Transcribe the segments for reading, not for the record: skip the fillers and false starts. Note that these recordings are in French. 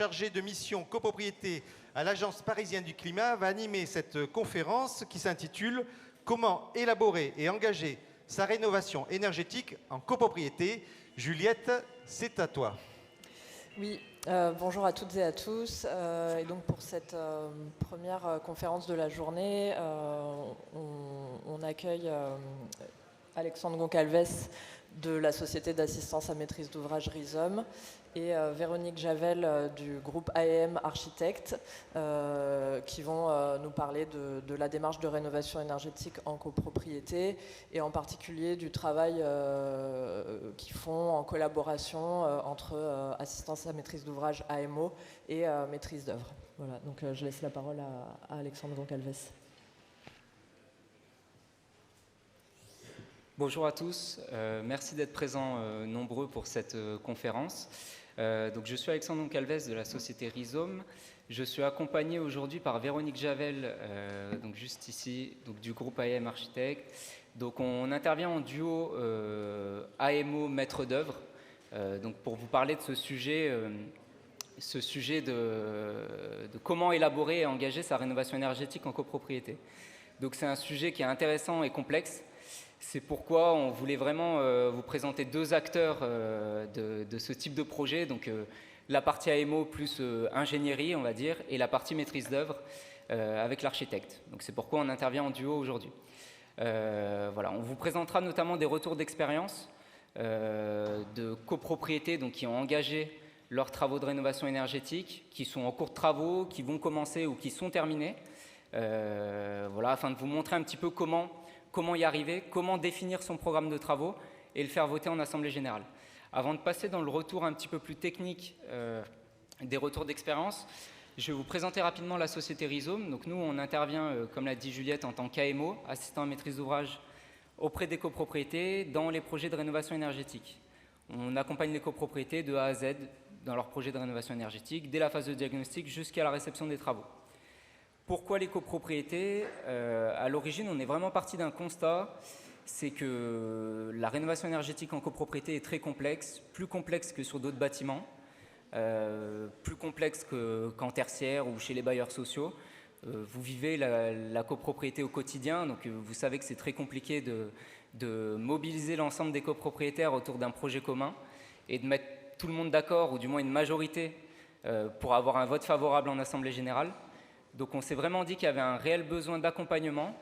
chargé de mission copropriété à l'Agence parisienne du climat, va animer cette conférence qui s'intitule « Comment élaborer et engager sa rénovation énergétique en copropriété ». Juliette, c'est à toi. Oui, bonjour à toutes et à tous. Et donc pour cette première conférence de la journée, on accueille Alexandre Goncalves de la société d'assistance à maîtrise d'ouvrage Rhizome et Véronique Javel du groupe AEM Architectes qui vont nous parler de la démarche de rénovation énergétique en copropriété et en particulier du travail qu'ils font en collaboration entre assistance à maîtrise d'ouvrage AMO et maîtrise d'œuvre. Voilà, donc je laisse la parole à Alexandre Goncalves. Bonjour à tous, merci d'être présents nombreux pour cette conférence. Donc je suis Alexandre Goncalves de la société Rhizome. Je suis accompagné aujourd'hui par Véronique Javel, donc juste ici, donc du groupe AEM Architectes. Donc on intervient en duo AMO maître d'œuvre, donc pour vous parler de ce sujet de comment élaborer et engager sa rénovation énergétique en copropriété. Donc c'est un sujet qui est intéressant et complexe. C'est pourquoi on voulait vraiment vous présenter deux acteurs de ce type de projet, donc la partie AMO plus ingénierie, on va dire, et la partie maîtrise d'œuvre avec l'architecte. Donc c'est pourquoi on intervient en duo aujourd'hui. Voilà, on vous présentera notamment des retours d'expérience de copropriétés donc, qui ont engagé leurs travaux de rénovation énergétique, qui sont en cours de travaux, qui vont commencer ou qui sont terminés, voilà, afin de vous montrer un petit peu comment y arriver, comment définir son programme de travaux et le faire voter en Assemblée Générale. Avant de passer dans le retour un petit peu plus technique des retours d'expérience, je vais vous présenter rapidement la société Rhizome. Donc nous, on intervient, comme l'a dit Juliette, en tant qu'AMO, assistant à maîtrise d'ouvrage, auprès des copropriétés dans les projets de rénovation énergétique. On accompagne les copropriétés de A à Z dans leurs projets de rénovation énergétique, dès la phase de diagnostic jusqu'à la réception des travaux. Pourquoi les copropriétés ? À l'origine, on est vraiment parti d'un constat, c'est que la rénovation énergétique en copropriété est très complexe, plus complexe que sur d'autres bâtiments, plus complexe qu'en tertiaire ou chez les bailleurs sociaux. Vous vivez la copropriété au quotidien, donc vous savez que c'est très compliqué de mobiliser l'ensemble des copropriétaires autour d'un projet commun et de mettre tout le monde d'accord, ou du moins une majorité, pour avoir un vote favorable en Assemblée Générale. Donc on s'est vraiment dit qu'il y avait un réel besoin d'accompagnement,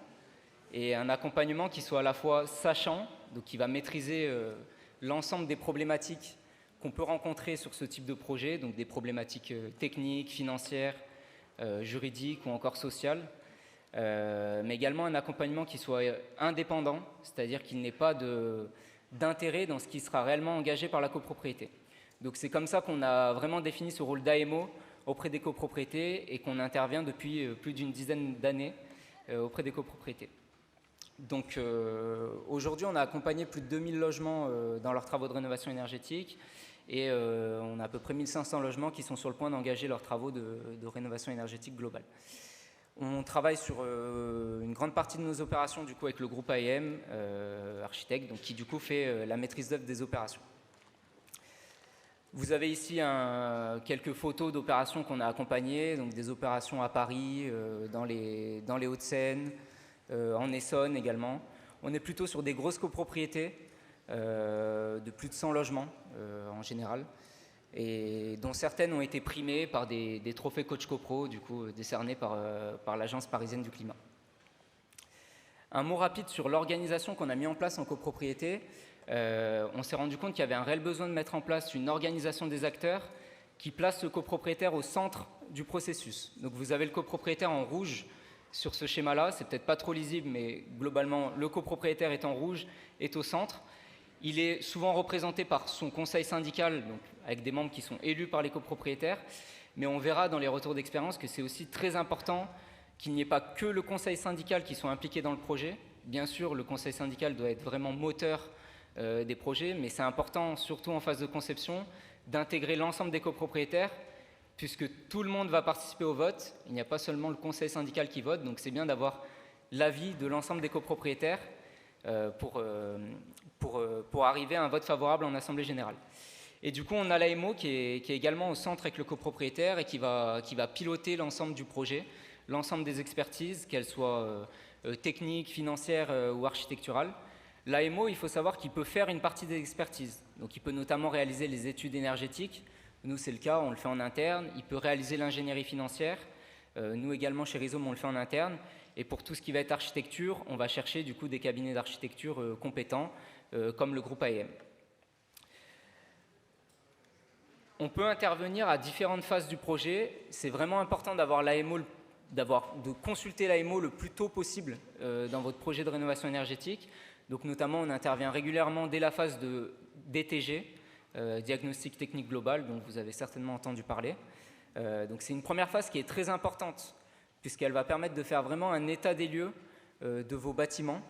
et un accompagnement qui soit à la fois sachant, donc qui va maîtriser l'ensemble des problématiques qu'on peut rencontrer sur ce type de projet, donc des problématiques techniques, financières, juridiques ou encore sociales, mais également un accompagnement qui soit indépendant, c'est-à-dire qu'il n'ait pas d'intérêt dans ce qui sera réellement engagé par la copropriété. Donc c'est comme ça qu'on a vraiment défini ce rôle d'AMO auprès des copropriétés et qu'on intervient depuis plus d'une dizaine d'années auprès des copropriétés. Donc aujourd'hui, on a accompagné plus de 2000 logements dans leurs travaux de rénovation énergétique et on a à peu près 1500 logements qui sont sur le point d'engager leurs travaux de rénovation énergétique globale. On travaille sur une grande partie de nos opérations du coup, avec le groupe AEM Architectes, donc, qui du coup fait la maîtrise d'œuvre des opérations. Vous avez ici quelques photos d'opérations qu'on a accompagnées, donc des opérations à Paris, dans les Hauts-de-Seine, en Essonne également. On est plutôt sur des grosses copropriétés de plus de 100 logements en général, et dont certaines ont été primées par des trophées Coach Copro, du coup décernés par l'Agence parisienne du climat. Un mot rapide sur l'organisation qu'on a mis en place en copropriété. On s'est rendu compte qu'il y avait un réel besoin de mettre en place une organisation des acteurs qui place le copropriétaire au centre du processus. Donc vous avez le copropriétaire en rouge sur ce schéma-là, c'est peut-être pas trop lisible, mais globalement le copropriétaire est en rouge, est au centre. Il est souvent représenté par son conseil syndical, donc avec des membres qui sont élus par les copropriétaires, mais on verra dans les retours d'expérience que c'est aussi très important qu'il n'y ait pas que le conseil syndical qui soit impliqué dans le projet. Bien sûr, le conseil syndical doit être vraiment moteur des projets, mais c'est important, surtout en phase de conception, d'intégrer l'ensemble des copropriétaires, puisque tout le monde va participer au vote. Il n'y a pas seulement le conseil syndical qui vote, donc c'est bien d'avoir l'avis de l'ensemble des copropriétaires pour arriver à un vote favorable en Assemblée Générale. Et du coup, on a l'AMO qui est également au centre avec le copropriétaire et qui va piloter l'ensemble du projet, l'ensemble des expertises, qu'elles soient techniques, financières ou architecturales. L'AMO, il faut savoir qu'il peut faire une partie des expertises. Donc il peut notamment réaliser les études énergétiques. Nous, c'est le cas, on le fait en interne. Il peut réaliser l'ingénierie financière. Nous également, chez Rhizome, on le fait en interne. Et pour tout ce qui va être architecture, on va chercher du coup des cabinets d'architecture compétents, comme le groupe AEM. On peut intervenir à différentes phases du projet. C'est vraiment important d'avoir l'AMO, de consulter l'AMO le plus tôt possible dans votre projet de rénovation énergétique. Donc notamment, on intervient régulièrement dès la phase de DTG, diagnostic technique global, dont vous avez certainement entendu parler. Donc c'est une première phase qui est très importante, puisqu'elle va permettre de faire vraiment un état des lieux de vos bâtiments,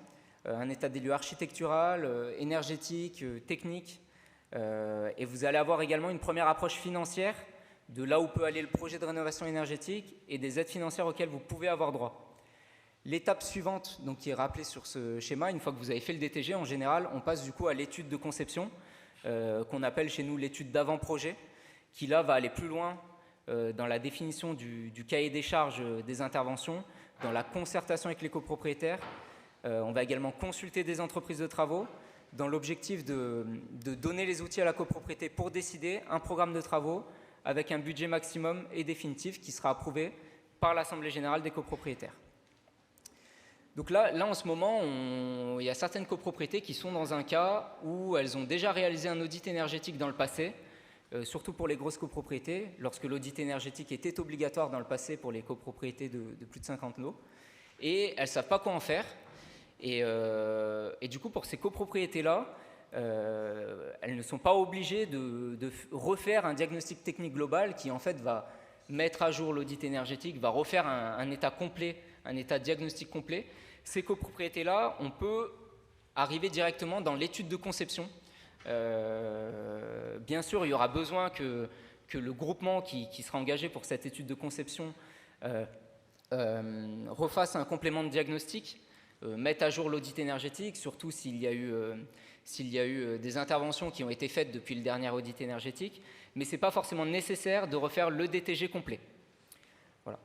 un état des lieux architectural, énergétique, technique. Et vous allez avoir également une première approche financière de là où peut aller le projet de rénovation énergétique et des aides financières auxquelles vous pouvez avoir droit. L'étape suivante, donc, qui est rappelée sur ce schéma, une fois que vous avez fait le DTG, en général, on passe du coup à l'étude de conception, qu'on appelle chez nous l'étude d'avant-projet, qui là va aller plus loin dans la définition du cahier des charges des interventions, dans la concertation avec les copropriétaires. On va également consulter des entreprises de travaux, dans l'objectif de donner les outils à la copropriété pour décider un programme de travaux avec un budget maximum et définitif qui sera approuvé par l'Assemblée générale des copropriétaires. Donc là, en ce moment, il y a certaines copropriétés qui sont dans un cas où elles ont déjà réalisé un audit énergétique dans le passé, surtout pour les grosses copropriétés, lorsque l'audit énergétique était obligatoire dans le passé pour les copropriétés de plus de 50 lots, et elles ne savent pas quoi en faire. Et du coup, pour ces copropriétés-là, elles ne sont pas obligées de refaire un diagnostic technique global qui, en fait, va mettre à jour l'audit énergétique, va refaire un état complet, un état diagnostic complet. Ces copropriétés-là, on peut arriver directement dans l'étude de conception. Bien sûr, il y aura besoin que le groupement qui sera engagé pour cette étude de conception refasse un complément de diagnostic, mette à jour l'audit énergétique, surtout s'il y a eu des interventions qui ont été faites depuis le dernier audit énergétique, mais ce n'est pas forcément nécessaire de refaire le DTG complet. Voilà.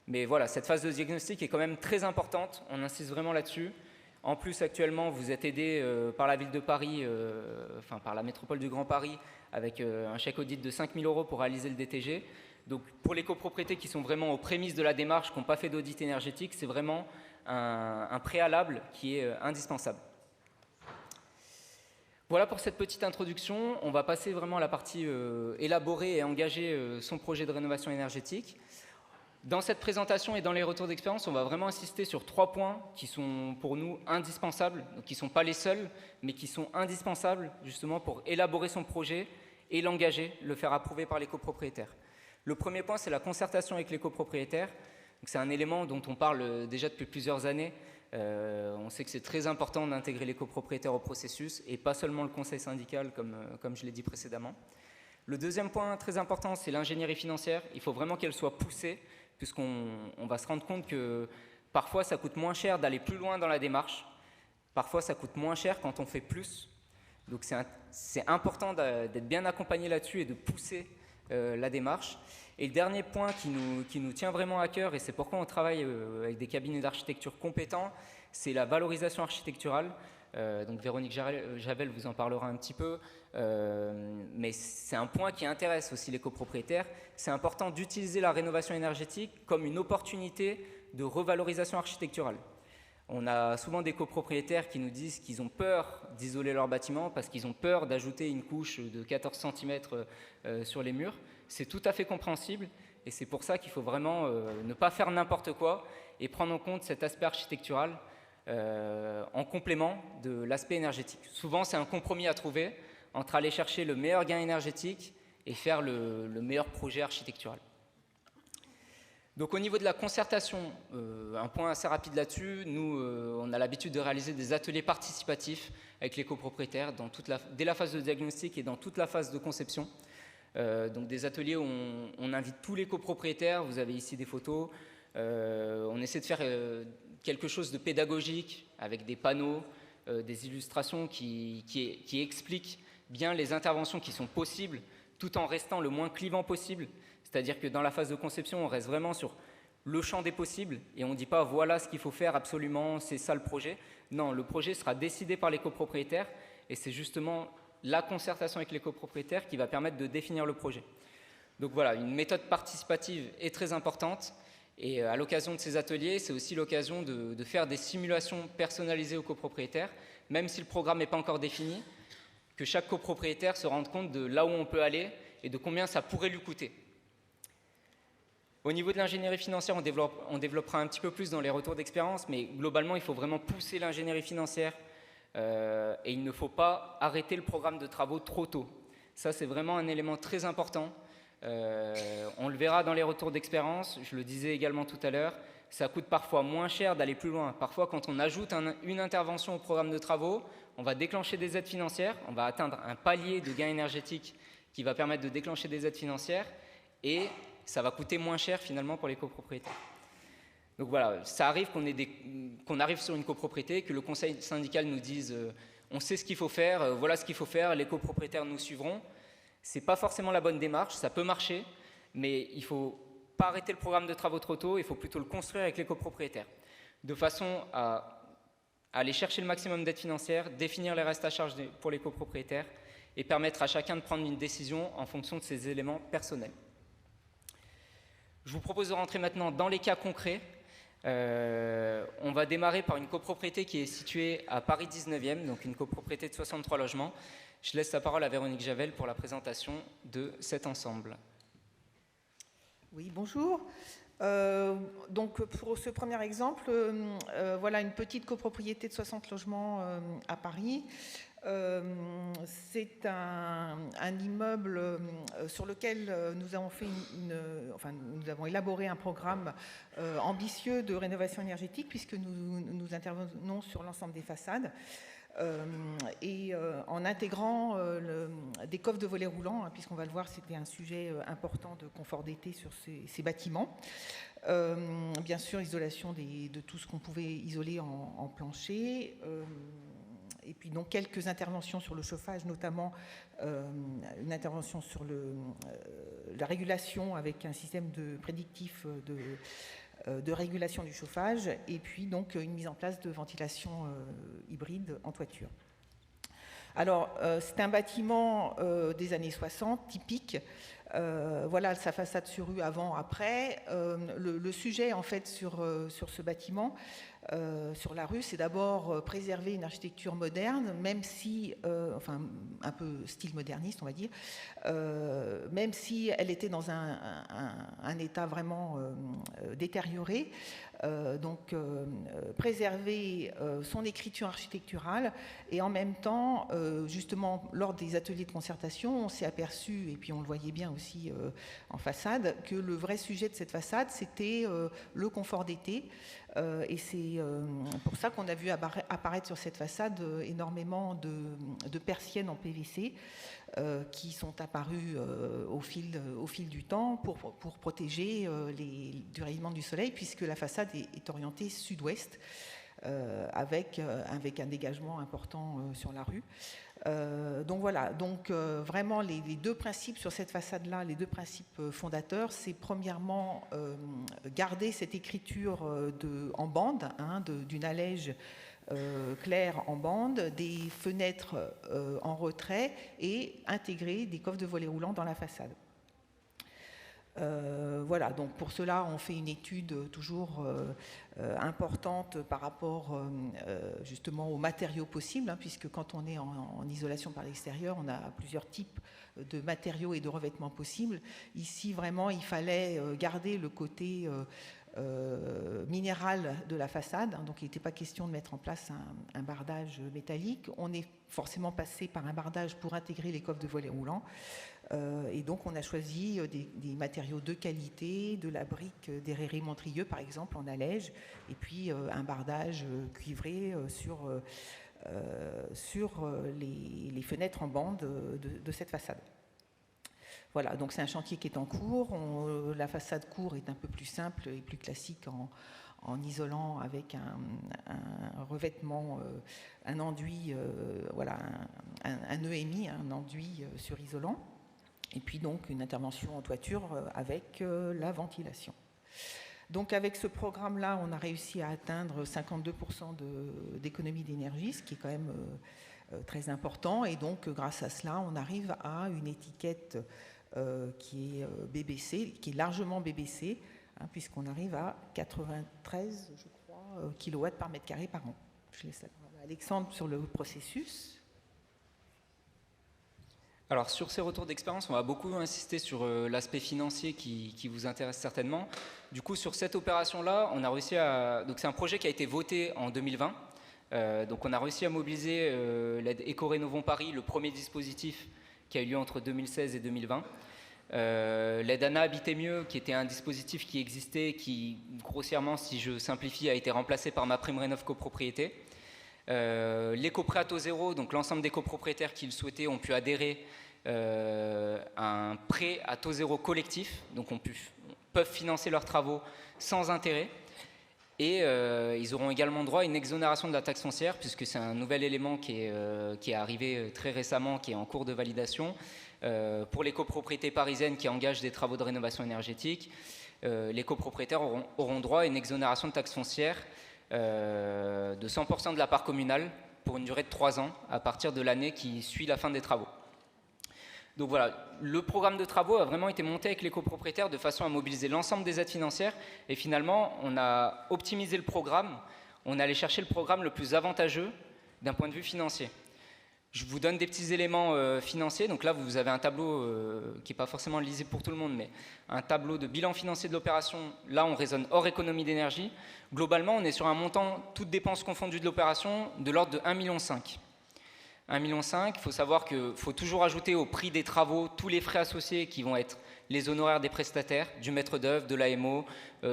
Mais voilà, cette phase de diagnostic est quand même très importante, on insiste vraiment là-dessus. En plus, actuellement, vous êtes aidé par la ville de Paris, par la métropole du Grand Paris, avec un chèque audit de 5 000 € pour réaliser le DTG. Donc, pour les copropriétés qui sont vraiment aux prémices de la démarche, qui n'ont pas fait d'audit énergétique, c'est vraiment un préalable qui est indispensable. Voilà pour cette petite introduction. On va passer vraiment à la partie élaborer et engager son projet de rénovation énergétique. Dans cette présentation et dans les retours d'expérience, on va vraiment insister sur 3 points qui sont pour nous indispensables, donc qui ne sont pas les seuls, mais qui sont indispensables justement pour élaborer son projet et l'engager, le faire approuver par les copropriétaires. Le premier point, c'est la concertation avec les copropriétaires. C'est un élément dont on parle déjà depuis plusieurs années. On sait que c'est très important d'intégrer les copropriétaires au processus et pas seulement le conseil syndical comme je l'ai dit précédemment. Le deuxième point très important, c'est l'ingénierie financière. Il faut vraiment qu'elle soit poussée, puisqu'on va se rendre compte que parfois ça coûte moins cher d'aller plus loin dans la démarche, parfois ça coûte moins cher quand on fait plus. Donc c'est important d'être bien accompagné là-dessus et de pousser la démarche. Et le dernier point qui nous tient vraiment à cœur, et c'est pourquoi on travaille avec des cabinets d'architecture compétents, c'est la valorisation architecturale. Donc Véronique Javel vous en parlera un petit peu, mais c'est un point qui intéresse aussi les copropriétaires. C'est important d'utiliser la rénovation énergétique comme une opportunité de revalorisation architecturale. On a souvent des copropriétaires qui nous disent qu'ils ont peur d'isoler leur bâtiment parce qu'ils ont peur d'ajouter une couche de 14 cm sur les murs. C'est tout à fait compréhensible et c'est pour ça qu'il faut vraiment ne pas faire n'importe quoi et prendre en compte cet aspect architectural en complément de l'aspect énergétique. Souvent, c'est un compromis à trouver entre aller chercher le meilleur gain énergétique et faire le meilleur projet architectural. Donc au niveau de la concertation, un point assez rapide là-dessus, nous on a l'habitude de réaliser des ateliers participatifs avec les copropriétaires dès la phase de diagnostic et dans toute la phase de conception. Donc des ateliers où on invite tous les copropriétaires, vous avez ici des photos, on essaie de faire quelque chose de pédagogique avec des panneaux, des illustrations qui expliquent bien les interventions qui sont possibles, tout en restant le moins clivant possible. C'est-à-dire que dans la phase de conception, on reste vraiment sur le champ des possibles et on ne dit pas voilà ce qu'il faut faire absolument, c'est ça le projet. Non, le projet sera décidé par les copropriétaires et c'est justement la concertation avec les copropriétaires qui va permettre de définir le projet. Donc voilà, une méthode participative est très importante et à l'occasion de ces ateliers, c'est aussi l'occasion de faire des simulations personnalisées aux copropriétaires, même si le programme n'est pas encore défini, que chaque copropriétaire se rende compte de là où on peut aller et de combien ça pourrait lui coûter. Au niveau de l'ingénierie financière, on développera un petit peu plus dans les retours d'expérience, mais globalement, il faut vraiment pousser l'ingénierie financière et il ne faut pas arrêter le programme de travaux trop tôt. Ça, c'est vraiment un élément très important. On le verra dans les retours d'expérience, je le disais également tout à l'heure, ça coûte parfois moins cher d'aller plus loin. Parfois, quand on ajoute une intervention au programme de travaux, on va déclencher des aides financières, on va atteindre un palier de gain énergétique qui va permettre de déclencher des aides financières et ça va coûter moins cher finalement pour les copropriétaires. Donc voilà, ça arrive qu'on arrive sur une copropriété, que le conseil syndical nous dise on sait ce qu'il faut faire, voilà ce qu'il faut faire, les copropriétaires nous suivront. Ce n'est pas forcément la bonne démarche, ça peut marcher, mais il ne faut pas arrêter le programme de travaux trop tôt, il faut plutôt le construire avec les copropriétaires, de façon à aller chercher le maximum d'aide financière, définir les restes à charge pour les copropriétaires et permettre à chacun de prendre une décision en fonction de ses éléments personnels. Je vous propose de rentrer maintenant dans les cas concrets. On va démarrer par une copropriété qui est située à Paris 19e, donc une copropriété de 63 logements. Je laisse la parole à Véronique Javel pour la présentation de cet ensemble. Oui, bonjour. Donc pour ce premier exemple, voilà une petite copropriété de 60 logements à Paris. C'est un immeuble sur lequel nous avons fait nous avons élaboré un programme ambitieux de rénovation énergétique puisque nous intervenons sur l'ensemble des façades. En intégrant des coffres de volets roulants, puisqu'on va le voir, c'était un sujet important de confort d'été sur ces bâtiments. Bien sûr, isolation de tout ce qu'on pouvait isoler en plancher. Et puis donc quelques interventions sur le chauffage, notamment une intervention sur la régulation avec un système prédictif de régulation du chauffage, et puis donc une mise en place de ventilation hybride en toiture. Alors, c'est un bâtiment des années 60, typique. Voilà sa façade sur rue avant, après. Le sujet, en fait, sur ce bâtiment, sur la rue, c'est d'abord préserver une architecture moderne, même si, enfin, un peu style moderniste, on va dire, même si elle était dans un état vraiment détérioré. Donc, préserver son écriture architecturale et en même temps, justement, lors des ateliers de concertation, on s'est aperçu, et puis on le voyait bien aussi en façade, que le vrai sujet de cette façade, c'était le confort d'été. Et c'est pour ça qu'on a vu apparaître sur cette façade énormément de persiennes en PVC qui sont apparues au fil du temps pour protéger du rayonnement du soleil, puisque la façade est orientée sud-ouest avec un dégagement important sur la rue. Donc voilà, vraiment les deux principes sur cette façade-là, les deux principes fondateurs, c'est premièrement garder cette écriture en bande, d'une allège claire en bande, des fenêtres en retrait et intégrer des coffres de volets roulants dans la façade. Voilà, donc pour cela, on fait une étude toujours importante par rapport justement aux matériaux possibles, puisque quand on est en isolation par l'extérieur, on a plusieurs types de matériaux et de revêtements possibles. Ici, vraiment, il fallait garder le côté minéral de la façade, donc il n'était pas question de mettre en place un bardage métallique. On est forcément passé par un bardage pour intégrer les coffres de volets roulants. Et donc on a choisi des matériaux de qualité, de la brique d'Herreri Montrieux par exemple en allège, et puis un bardage cuivré sur les fenêtres en bande de cette façade. Voilà, donc c'est un chantier qui est en cours. La façade cour est un peu plus simple et plus classique en isolant avec un revêtement, un enduit, voilà, un EMI, un enduit surisolant. Et puis donc une intervention en toiture avec la ventilation. Donc avec ce programme-là, on a réussi à atteindre 52% d'économie d'énergie, ce qui est quand même très important. Et donc grâce à cela, on arrive à une étiquette qui est BBC, qui est largement BBC, hein, puisqu'on arrive à 93, je crois, kilowatts par mètre carré par an. Je laisse Alexandre sur le processus. Alors sur ces retours d'expérience, on va beaucoup insister sur l'aspect financier qui vous intéresse certainement. Du coup, sur cette opération-là, on a réussi à... Donc c'est un projet qui a été voté en 2020. Donc on a réussi à mobiliser l'aide Éco-Rénovons Paris, le premier dispositif qui a eu lieu entre 2016 et 2020. L'aide ANA Habiter Mieux, qui était un dispositif qui existait, qui grossièrement, si je simplifie, a été remplacé par ma prime Rénov copropriété. L'éco-prêt à taux zéro, donc l'ensemble des copropriétaires qui le souhaitaient ont pu adhérer à un prêt à taux zéro collectif, donc peuvent financer leurs travaux sans intérêt. Et ils auront également droit à une exonération de la taxe foncière, puisque c'est un nouvel élément qui est arrivé très récemment, qui est en cours de validation. Pour les copropriétés parisiennes qui engagent des travaux de rénovation énergétique, les copropriétaires auront droit à une exonération de taxe foncière de 100% de la part communale pour une durée de 3 ans à partir de l'année qui suit la fin des travaux. Donc voilà, le programme de travaux a vraiment été monté avec les copropriétaires de façon à mobiliser l'ensemble des aides financières et finalement on a optimisé le programme, on est allé chercher le programme le plus avantageux d'un point de vue financier. Je vous donne des petits éléments financiers. Donc là, vous avez un tableau qui n'est pas forcément lisible pour tout le monde, mais un tableau de bilan financier de l'opération. Là, on raisonne hors économie d'énergie. Globalement, on est sur un montant, toutes dépenses confondues de l'opération, de l'ordre de 1,5 million. 1,5 million, il faut savoir qu'il faut toujours ajouter au prix des travaux tous les frais associés qui vont être les honoraires des prestataires, du maître d'œuvre, de l'AMO,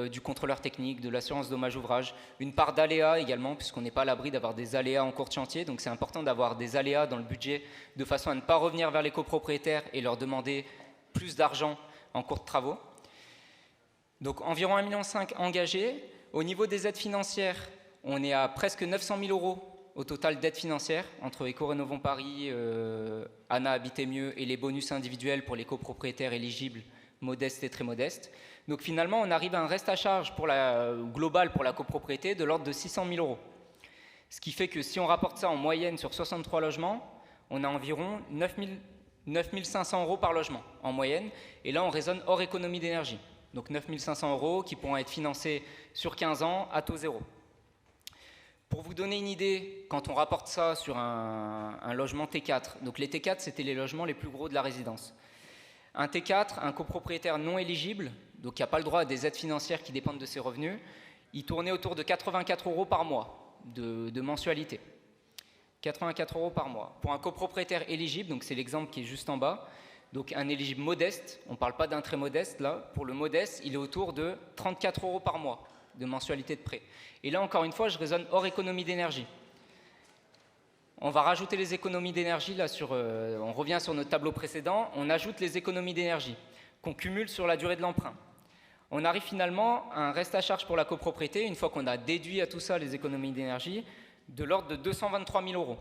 du contrôleur technique, de l'assurance dommage ouvrage, une part d'aléas également, puisqu'on n'est pas à l'abri d'avoir des aléas en cours de chantier, donc c'est important d'avoir des aléas dans le budget de façon à ne pas revenir vers les copropriétaires et leur demander plus d'argent en cours de travaux. Donc environ 1,5 million engagés. Au niveau des aides financières, on est à presque 900 000 € au total d'aides financières entre Éco-Rénovons Paris, ANA Habiter Mieux et les bonus individuels pour les copropriétaires éligibles, modestes et très modestes. Donc finalement, on arrive à un reste à charge global pour la copropriété de l'ordre de 600 000 €. Ce qui fait que si on rapporte ça en moyenne sur 63 logements, on a environ 9 500 € par logement en moyenne. Et là, on raisonne hors économie d'énergie. Donc 9 500 € qui pourront être financés sur 15 ans à taux zéro. Pour vous donner une idée, quand on rapporte ça sur un logement T4, donc les T4, c'était les logements les plus gros de la résidence. Un T4, un copropriétaire non éligible, donc qui n'a pas le droit à des aides financières qui dépendent de ses revenus, il tournait autour de 84 € par mois de mensualité. 84 € par mois. Pour un copropriétaire éligible, donc c'est l'exemple qui est juste en bas, donc un éligible modeste, on ne parle pas d'un très modeste là, pour le modeste, il est autour de 34 € par mois de mensualité de prêt. Et là, encore une fois, je raisonne hors économie d'énergie. On va rajouter les économies d'énergie, là, on revient sur notre tableau précédent, on ajoute les économies d'énergie qu'on cumule sur la durée de l'emprunt. On arrive finalement à un reste à charge pour la copropriété, une fois qu'on a déduit à tout ça les économies d'énergie, de l'ordre de 223 000 €.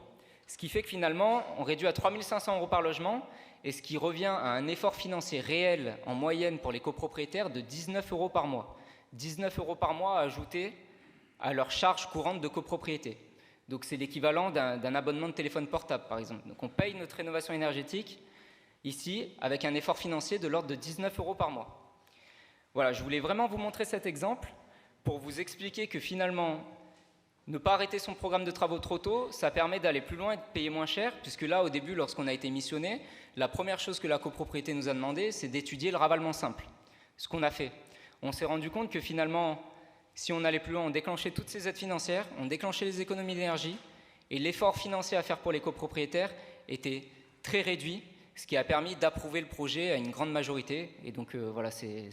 Ce qui fait que finalement, on réduit à 3 500 € par logement, et ce qui revient à un effort financier réel en moyenne pour les copropriétaires de 19 € par mois. 19 € par mois à ajouter à leur charge courante de copropriété. Donc c'est l'équivalent d'un abonnement de téléphone portable, par exemple. Donc on paye notre rénovation énergétique, ici, avec un effort financier de l'ordre de 19 € par mois. Voilà, je voulais vraiment vous montrer cet exemple pour vous expliquer que finalement, ne pas arrêter son programme de travaux trop tôt, ça permet d'aller plus loin et de payer moins cher, puisque là, au début, lorsqu'on a été missionné, la première chose que la copropriété nous a demandé, c'est d'étudier le ravalement simple. Ce qu'on a fait. On s'est rendu compte que finalement, si on allait plus loin, on déclenchait toutes ces aides financières, on déclenchait les économies d'énergie, et l'effort financier à faire pour les copropriétaires était très réduit, ce qui a permis d'approuver le projet à une grande majorité. Et donc voilà, c'est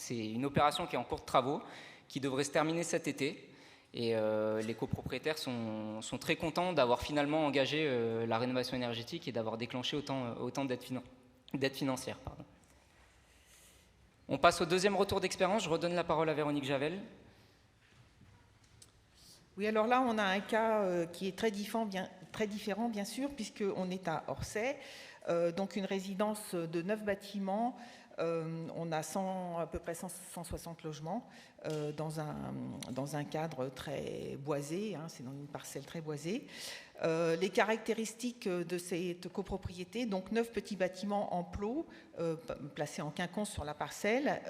une opération qui est en cours de travaux, qui devrait se terminer cet été. Et les copropriétaires sont très contents d'avoir finalement engagé la rénovation énergétique et d'avoir déclenché autant d'aides financières. Pardon. On passe au deuxième retour d'expérience. Je redonne la parole à Véronique Javel. Oui, alors là, on a un cas qui est très différent, bien sûr, puisqu'on est à Orsay, donc une résidence de 9 bâtiments. On a à peu près 160 logements dans un cadre très boisé, hein, c'est dans une parcelle très boisée. Les caractéristiques de cette copropriété, donc 9 petits bâtiments en plot placés en quinconce sur la parcelle,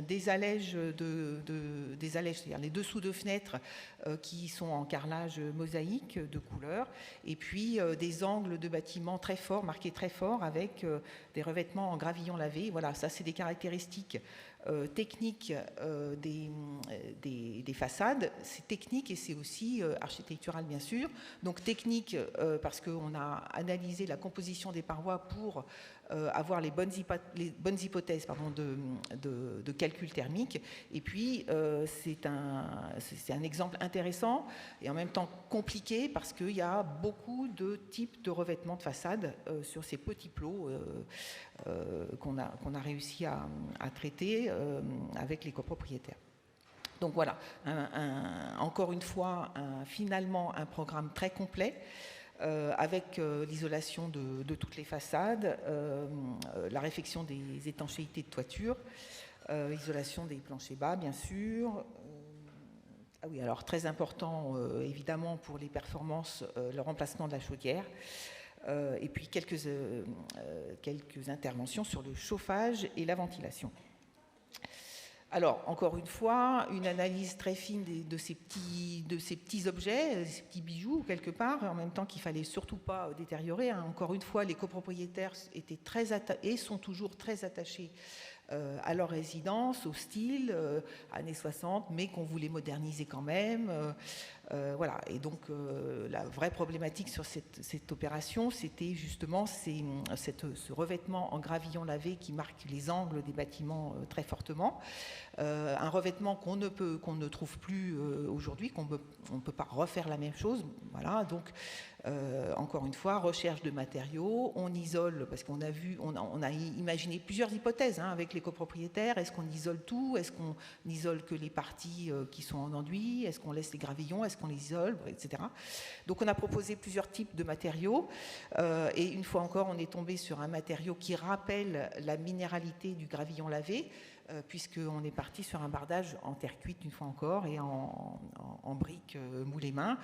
des allèges, c'est-à-dire les dessous de fenêtres qui sont en carrelage mosaïque de couleur, et puis des angles de bâtiments très forts, marqués très forts, avec des revêtements en gravillon lavé. Voilà, ça c'est des caractéristiques technique des façades. C'est technique et c'est aussi architectural, bien sûr. Donc technique parce qu'on a analysé la composition des parois pour avoir les bonnes hypothèses de calcul thermique. Et puis c'est un exemple intéressant et en même temps compliqué parce qu'il y a beaucoup de types de revêtements de façade sur ces petits plots qu'on a réussi à traiter avec les copropriétaires. Donc voilà, encore une fois, finalement un programme très complet avec l'isolation de toutes les façades, la réfection des étanchéités de toiture, isolation des planchers bas, bien sûr. Ah oui, alors très important, évidemment, pour les performances, le remplacement de la chaudière. Et puis quelques interventions sur le chauffage et la ventilation. Alors, encore une fois, une analyse très fine de ces petits objets, ces petits bijoux, quelque part, en même temps qu'il ne fallait surtout pas détériorer. Hein. Encore une fois, les copropriétaires étaient et sont toujours très attachés à leur résidence, au style, années 60, mais qu'on voulait moderniser quand même. Voilà. Et donc, la vraie problématique sur cette opération, c'était justement ce revêtement en gravillon lavé qui marque les angles des bâtiments très fortement. Un revêtement qu'on ne trouve plus aujourd'hui, qu'on ne peut pas refaire la même chose. Voilà. Donc, encore une fois, recherche de matériaux, on isole, parce qu'on a imaginé plusieurs hypothèses hein, avec les copropriétaires. Est-ce qu'on isole tout? Est-ce qu'on n'isole que les parties qui sont en enduit? Est-ce qu'on laisse les gravillons? Est-ce qu'on les isole? Etc. Donc on a proposé plusieurs types de matériaux et une fois encore, on est tombé sur un matériau qui rappelle la minéralité du gravillon lavé, puisqu'on est parti sur un bardage en terre cuite une fois encore et en briques moulées main.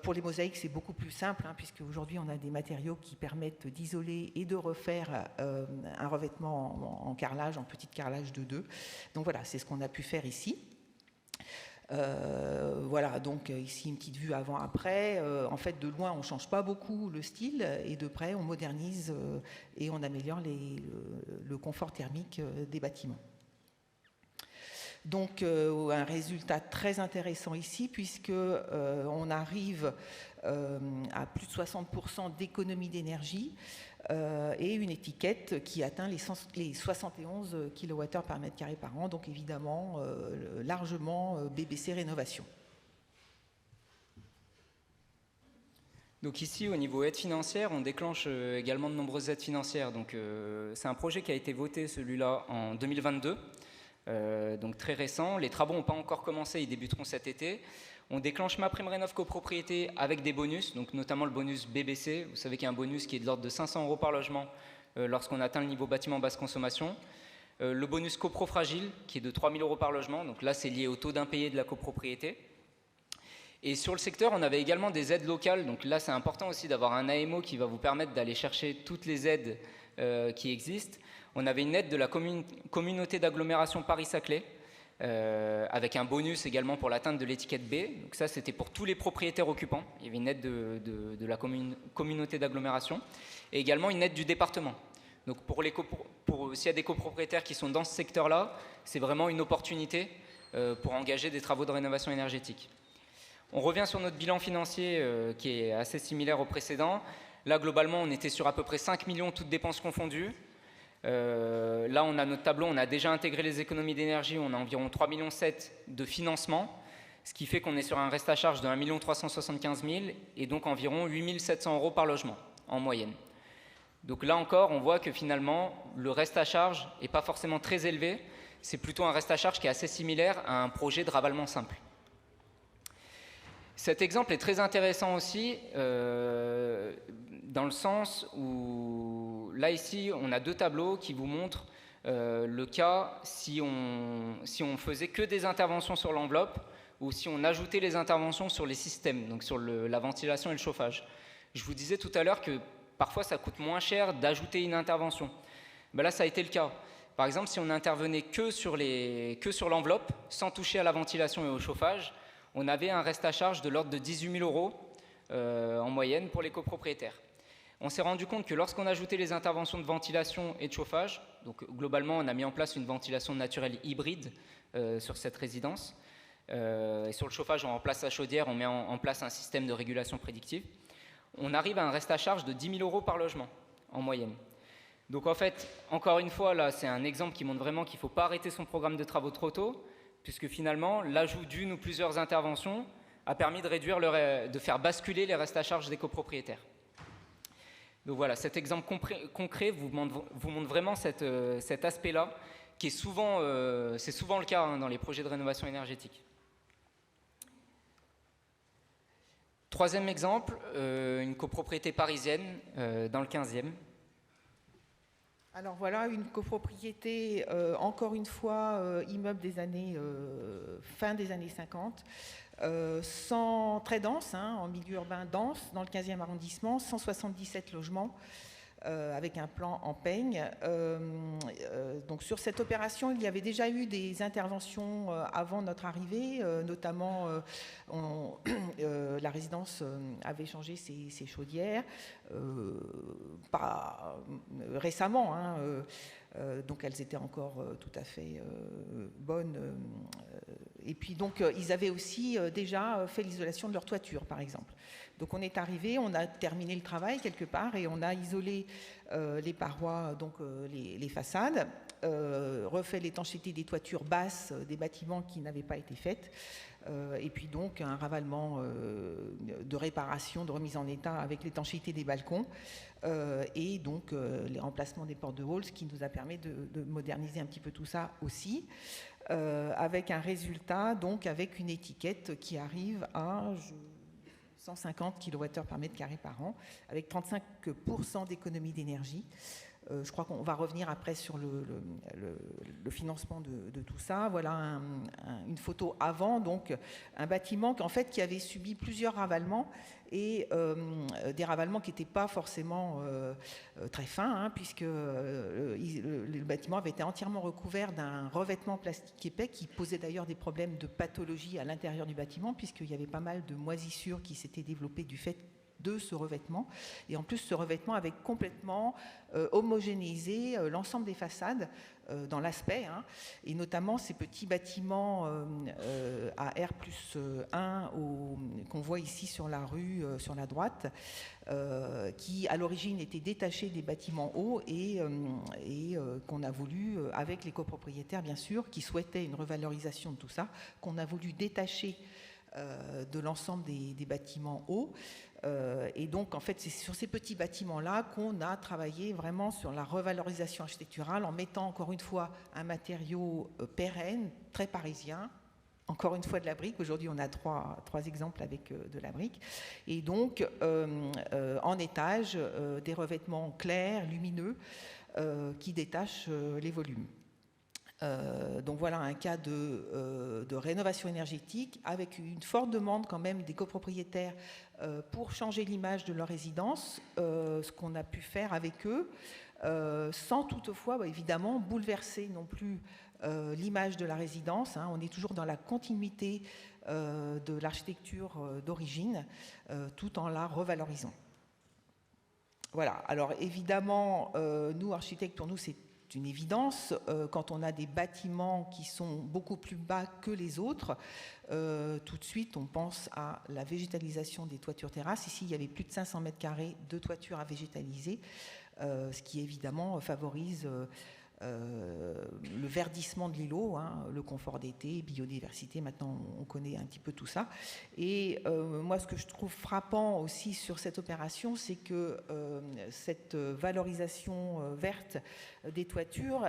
Pour les mosaïques, c'est beaucoup plus simple, hein, puisque aujourd'hui on a des matériaux qui permettent d'isoler et de refaire un revêtement en carrelage, en petit carrelage de 2. Donc voilà, c'est ce qu'on a pu faire ici. Voilà, donc ici une petite vue avant-après. En fait, de loin, on ne change pas beaucoup le style, et de près, on modernise et on améliore le confort thermique des bâtiments. Donc, un résultat très intéressant ici, puisqu'on arrive à plus de 60% d'économie d'énergie et une étiquette qui atteint les 71 kWh par mètre carré par an, donc évidemment largement BBC Rénovation. Donc ici, au niveau aide financière, on déclenche également de nombreuses aides financières. Donc c'est un projet qui a été voté, celui-là, en 2022. Donc très récent. Les travaux n'ont pas encore commencé, ils débuteront cet été. On déclenche MaPrimeRénov' copropriété avec des bonus, donc notamment le bonus BBC. Vous savez qu'il y a un bonus qui est de l'ordre de 500 € par logement lorsqu'on atteint le niveau bâtiment basse consommation. Le bonus coprofragile qui est de 3 000 € par logement, donc là c'est lié au taux d'impayé de la copropriété. Et sur le secteur, on avait également des aides locales, donc là c'est important aussi d'avoir un AMO qui va vous permettre d'aller chercher toutes les aides qui existent. On avait une aide de la communauté d'agglomération Paris-Saclay, avec un bonus également pour l'atteinte de l'étiquette B. Donc ça, c'était pour tous les propriétaires occupants. Il y avait une aide de la communauté d'agglomération et également une aide du département. Donc s'il y a des copropriétaires qui sont dans ce secteur-là, c'est vraiment une opportunité pour engager des travaux de rénovation énergétique. On revient sur notre bilan financier qui est assez similaire au précédent. Là, globalement, on était sur à peu près 5 millions, toutes dépenses confondues. Là, on a notre tableau, on a déjà intégré les économies d'énergie, on a environ 3,7 millions de financement, ce qui fait qu'on est sur un reste à charge de 1 375 000 et donc environ 8 700 € par logement en moyenne. Donc là encore, on voit que finalement, le reste à charge n'est pas forcément très élevé. C'est plutôt un reste à charge qui est assez similaire à un projet de ravalement simple. Cet exemple est très intéressant aussi dans le sens où, là ici, on a deux tableaux qui vous montrent le cas si on faisait que des interventions sur l'enveloppe ou si on ajoutait les interventions sur les systèmes, donc sur la ventilation et le chauffage. Je vous disais tout à l'heure que parfois ça coûte moins cher d'ajouter une intervention. Ben là, ça a été le cas. Par exemple, si on intervenait que sur l'enveloppe, sans toucher à la ventilation et au chauffage, on avait un reste à charge de l'ordre de 18 000 € en moyenne pour les copropriétaires. On s'est rendu compte que lorsqu'on ajoutait les interventions de ventilation et de chauffage, donc globalement on a mis en place une ventilation naturelle hybride sur cette résidence, et sur le chauffage on remplace la chaudière, on met en place un système de régulation prédictive, on arrive à un reste à charge de 10 000 € par logement en moyenne. Donc en fait, encore une fois, là c'est un exemple qui montre vraiment qu'il ne faut pas arrêter son programme de travaux trop tôt, puisque finalement l'ajout d'une ou plusieurs interventions a permis de faire basculer les restes à charge des copropriétaires. Donc voilà, cet exemple concret vous montre vraiment cet aspect-là, qui est souvent, c'est souvent le cas dans les projets de rénovation énergétique. Troisième exemple, une copropriété parisienne dans le 15e. Alors voilà, une copropriété, encore une fois, immeuble des années, fin des années 50, très dense, en milieu urbain dense, dans le 15e arrondissement, 177 logements, avec un plan en peigne. Donc sur cette opération, il y avait déjà eu des interventions avant notre arrivée, notamment la résidence avait changé ses chaudières, pas récemment, donc elles étaient encore tout à fait bonnes. Et puis donc ils avaient aussi déjà fait l'isolation de leur toiture, par exemple. Donc on est arrivé, on a terminé le travail quelque part et on a isolé les parois, donc les façades, refait l'étanchéité des toitures basses des bâtiments qui n'avaient pas été faites, et puis donc un ravalement de réparation, de remise en état avec l'étanchéité des balcons, et donc les remplacements des portes de hall, ce qui nous a permis de moderniser un petit peu tout ça aussi, avec un résultat, donc avec une étiquette qui arrive à 150 kWh par mètre carré par an, avec 35% d'économie d'énergie. Je crois qu'on va revenir après sur le financement de tout ça. Voilà une photo avant, donc un bâtiment qui avait subi plusieurs ravalements, et des ravalements qui n'étaient pas forcément très fins, puisque le bâtiment avait été entièrement recouvert d'un revêtement plastique épais qui posait d'ailleurs des problèmes de pathologie à l'intérieur du bâtiment, puisqu'il y avait pas mal de moisissures qui s'étaient développées du fait de ce revêtement. Et en plus, ce revêtement avait complètement homogénéisé l'ensemble des façades dans l'aspect, et notamment ces petits bâtiments à R+1 qu'on voit ici sur la rue, sur la droite, qui à l'origine étaient détachés des bâtiments hauts et qu'on a voulu, avec les copropriétaires bien sûr, qui souhaitaient une revalorisation de tout ça, qu'on a voulu détacher de l'ensemble des bâtiments hauts. Et donc, en fait, c'est sur ces petits bâtiments-là qu'on a travaillé vraiment sur la revalorisation architecturale en mettant, encore une fois, un matériau pérenne, très parisien, encore une fois de la brique. Aujourd'hui, on a trois exemples avec de la brique. Et donc, en étage, des revêtements clairs, lumineux, qui détachent les volumes. Donc voilà un cas de rénovation énergétique avec une forte demande quand même des copropriétaires pour changer l'image de leur résidence, ce qu'on a pu faire avec eux, sans toutefois évidemment bouleverser non plus l'image de la résidence. On est toujours dans la continuité de l'architecture d'origine, tout en la revalorisant. Voilà, alors évidemment, nous architectes, pour nous c'est une évidence, quand on a des bâtiments qui sont beaucoup plus bas que les autres, tout de suite on pense à la végétalisation des toitures terrasses. Ici il y avait plus de 500 mètres carrés de toiture à végétaliser, ce qui évidemment favorise le verdissement de l'îlot, hein, le confort d'été, biodiversité, maintenant on connaît un petit peu tout ça. Et moi ce que je trouve frappant aussi sur cette opération, c'est que cette valorisation verte des toitures,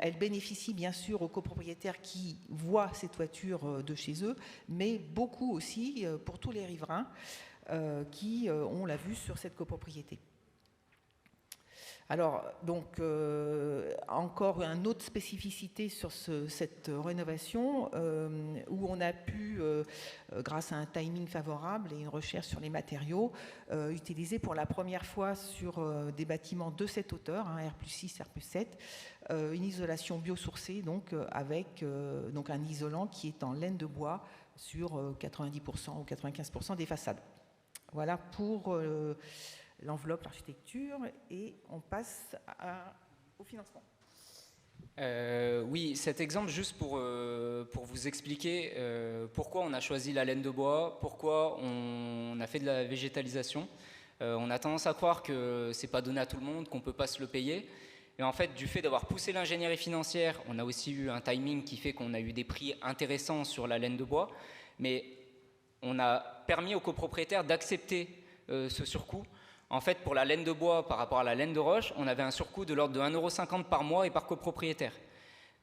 elle bénéficie bien sûr aux copropriétaires qui voient ces toitures de chez eux, mais beaucoup aussi pour tous les riverains qui ont la vue sur cette copropriété. Alors, donc, encore une autre spécificité sur cette rénovation, où on a pu, grâce à un timing favorable et une recherche sur les matériaux, utiliser pour la première fois sur des bâtiments de cette hauteur, hein, R+6, R+7, une isolation biosourcée, donc, avec donc un isolant qui est en laine de bois sur 90% ou 95% des façades. Voilà pour l'enveloppe, l'architecture, et on passe au financement. Oui, cet exemple, juste pour vous expliquer pourquoi on a choisi la laine de bois, pourquoi on a fait de la végétalisation. On a tendance à croire que c'est pas donné à tout le monde, qu'on peut pas se le payer. Et en fait, du fait d'avoir poussé l'ingénierie financière, on a aussi eu un timing qui fait qu'on a eu des prix intéressants sur la laine de bois, mais on a permis aux copropriétaires d'accepter ce surcoût. En fait, pour la laine de bois par rapport à la laine de roche, on avait un surcoût de l'ordre de 1,50 € par mois et par copropriétaire.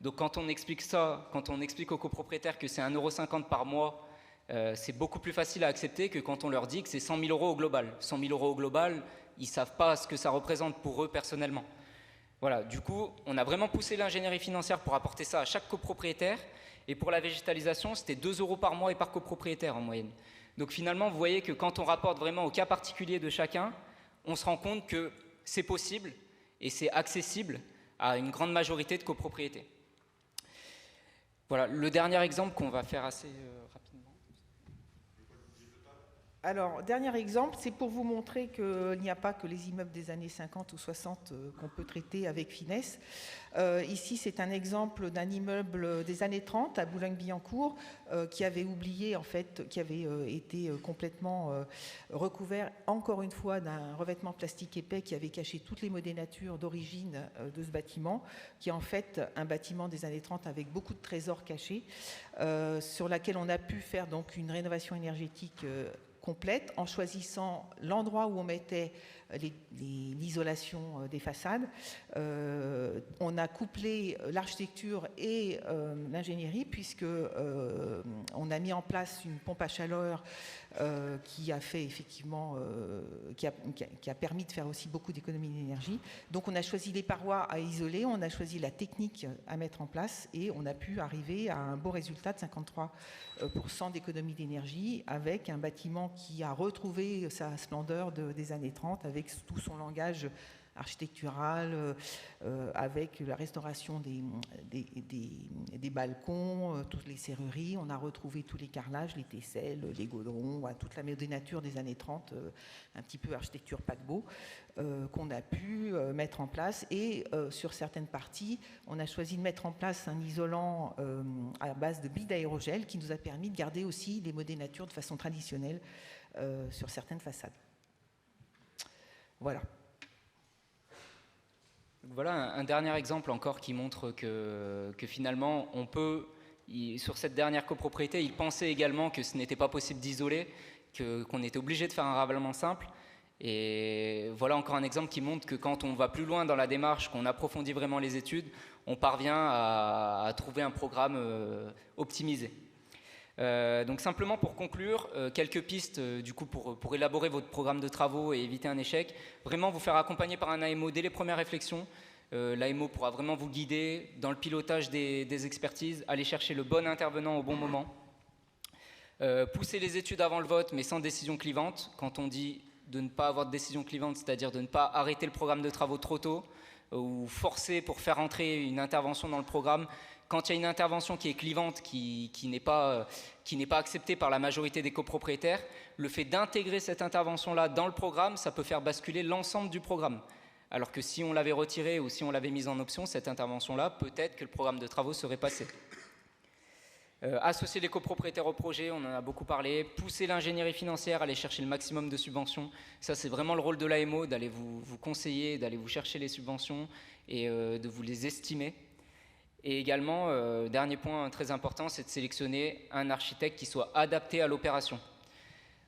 Donc quand on explique ça, quand on explique aux copropriétaires que c'est 1,50 € par mois, c'est beaucoup plus facile à accepter que quand on leur dit que c'est 100 000 € au global. 100 000 € au global, ils ne savent pas ce que ça représente pour eux personnellement. Voilà, du coup, on a vraiment poussé l'ingénierie financière pour apporter ça à chaque copropriétaire. Et pour la végétalisation, c'était 2 € par mois et par copropriétaire en moyenne. Donc finalement, vous voyez que quand on rapporte vraiment au cas particulier de chacun, on se rend compte que c'est possible et c'est accessible à une grande majorité de copropriétés. Voilà, le dernier exemple qu'on va faire assez rapidement. Alors, dernier exemple, c'est pour vous montrer qu'il n'y a pas que les immeubles des années 50 ou 60 qu'on peut traiter avec finesse. Ici, c'est un exemple d'un immeuble des années 30 à Boulogne-Billancourt qui avait oublié, en fait, qui avait été complètement recouvert, encore une fois, d'un revêtement plastique épais qui avait caché toutes les modénatures d'origine de ce bâtiment, qui est en fait un bâtiment des années 30 avec beaucoup de trésors cachés, sur laquelle on a pu faire donc une rénovation énergétique complète en choisissant l'endroit où on mettait l'isolation des façades. On a couplé l'architecture et l'ingénierie puisque on a mis en place une pompe à chaleur qui a fait effectivement qui a permis de faire aussi beaucoup d'économies d'énergie. Donc on a choisi les parois à isoler, on a choisi la technique à mettre en place et on a pu arriver à un beau résultat de 53% d'économie d'énergie avec un bâtiment qui a retrouvé sa splendeur des années 30 avec tout son langage architectural, avec la restauration des balcons, toutes les serrureries. On a retrouvé tous les carrelages, les tesselles, les gaudrons, toute la modénature des années 30, un petit peu architecture paquebot, qu'on a pu mettre en place. Et sur certaines parties, on a choisi de mettre en place un isolant à base de billes d'aérogel qui nous a permis de garder aussi les modénatures de façon traditionnelle sur certaines façades. Voilà. Voilà un dernier exemple encore qui montre que finalement on peut, sur cette dernière copropriété, il pensait également que ce n'était pas possible d'isoler, qu'on était obligé de faire un ravalement simple. Et voilà encore un exemple qui montre que quand on va plus loin dans la démarche, qu'on approfondit vraiment les études, on parvient à trouver un programme optimisé. Donc simplement pour conclure, quelques pistes du coup pour élaborer votre programme de travaux et éviter un échec. Vraiment vous faire accompagner par un AMO dès les premières réflexions. L'AMO pourra vraiment vous guider dans le pilotage des expertises, aller chercher le bon intervenant au bon moment. Pousser les études avant le vote mais sans décision clivante. Quand on dit de ne pas avoir de décision clivante, c'est-à-dire de ne pas arrêter le programme de travaux trop tôt ou forcer pour faire entrer une intervention dans le programme. Quand il y a une intervention qui est clivante, qui n'est pas acceptée par la majorité des copropriétaires, le fait d'intégrer cette intervention-là dans le programme, ça peut faire basculer l'ensemble du programme. Alors que si on l'avait retirée ou si on l'avait mise en option, cette intervention-là, peut-être que le programme de travaux serait passé. Associer les copropriétaires au projet, on en a beaucoup parlé. Pousser l'ingénierie financière, aller chercher le maximum de subventions. Ça, c'est vraiment le rôle de l'AMO, d'aller vous conseiller, d'aller vous chercher les subventions et de vous les estimer. Et également, dernier point très important, c'est de sélectionner un architecte qui soit adapté à l'opération.